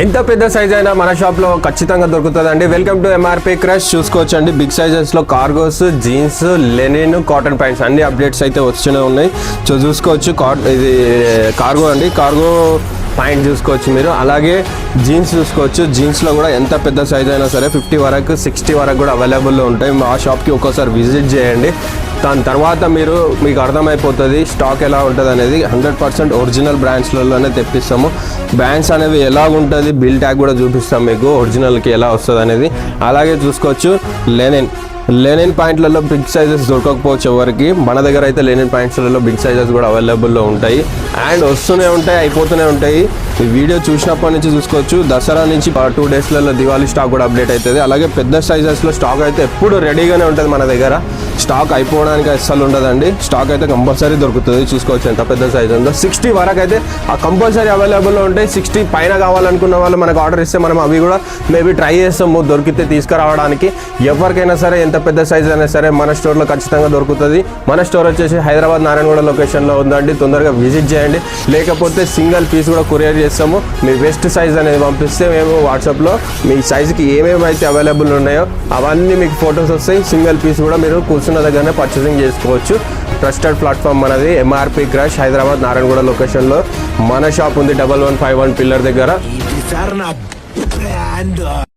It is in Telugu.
ఎంత పెద్ద సైజ్ అయినా మన షాప్లో ఖచ్చితంగా దొరుకుతుందండి. Welcome to MRP crush. చూసుకోవచ్చు అండి, బిగ్ సైజెస్లో cargos, jeans, linen, cotton pants అన్ని అప్డేట్స్ అయితే వస్తూనే ఉన్నాయి. సో చూసుకోవచ్చు, ఇది కార్గో అండి, కార్గో ప్యాంట్ చూసుకోవచ్చు మీరు. అలాగే జీన్స్ చూసుకోవచ్చు, జీన్స్లో కూడా ఎంత పెద్ద సైజ్ అయినా సరే 50 వరకు 60 వరకు కూడా అవైలబుల్లో ఉంటాయి. మా షాప్కి ఒక్కోసారి విజిట్ చేయండి, దాని తర్వాత మీకు అర్థమైపోతుంది స్టాక్ ఎలా ఉంటుంది అనేది. 100% ఒరిజినల్ బ్రాండ్స్లలోనే తెప్పిస్తాము. బ్రాండ్స్ అనేవి ఎలా ఉంటుంది, బిల్ ట్యాగ్ కూడా చూపిస్తాం మీకు, ఒరిజినల్కి ఎలా వస్తుంది అనేది. అలాగే చూసుకోవచ్చు లెనిన్ ప్యాంట్లలో బిగ్ సైజెస్ దొరకకపోవచ్చు ఎవరికి, మన దగ్గర అయితే లెనిన్ ప్యాంట్స్లలో బిగ్ సైజెస్ కూడా అవైలబుల్లో ఉంటాయి. అండ్ వస్తూనే ఉంటాయి, అయిపోతూనే ఉంటాయి. ఈ వీడియో చూసినప్పటి నుంచి చూసుకోవచ్చు, దసరా నుంచి 2 డేస్లలో దివాళీ స్టాక్ కూడా అప్డేట్ అవుతుంది. అలాగే పెద్ద సైజెస్లో స్టాక్ అయితే ఎప్పుడు రెడీగానే ఉంటుంది మన దగ్గర, స్టాక్ అయిపోవడానికి అస్సలు ఉండదండి. స్టాక్ అయితే కంపల్సరీ దొరుకుతుంది. చూసుకోవచ్చు ఎంత పెద్ద సైజ్ ఉందో. 60 వరకు అయితే ఆ కంపల్సరీ అవైలబుల్లో ఉంటాయి. 60 పైన కావాలనుకున్న వాళ్ళు మనకు ఆర్డర్ ఇస్తే మనం అవి కూడా మేబీ ట్రై చేస్తాము దొరికితే తీసుకురావడానికి. ఎవరికైనా సరే ఎంత పెద్ద సైజ్ అయినా సరే మన స్టోర్లో ఖచ్చితంగా దొరుకుతుంది. మన స్టోర్ వచ్చేసి హైదరాబాద్ నారాయణగూడ లొకేషన్లో ఉందండి. తొందరగా విజిట్ చేయండి. లేకపోతే సింగిల్ పీస్ కూడా కొరియర్ చేస్తాము. మీ బెస్ట్ సైజ్ అనేది పంపిస్తే మేము వాట్సాప్లో మీ సైజుకి ఏమేమైతే అవైలబుల్ ఉన్నాయో అవన్నీ మీకు ఫొటోస్ వస్తాయి. సింగిల్ పీస్ కూడా మీరు కూర్చున్న దగ్గరనే పర్చేసింగ్ చేసుకోవచ్చు. ట్రస్టెడ్ ప్లాట్ఫామ్ మనది ఎంఆర్పీ క్రష్, హైదరాబాద్ నారాయణగూడ లొకేషన్లో మన షాప్ ఉంది. 1151 పిల్లర్ దగ్గర.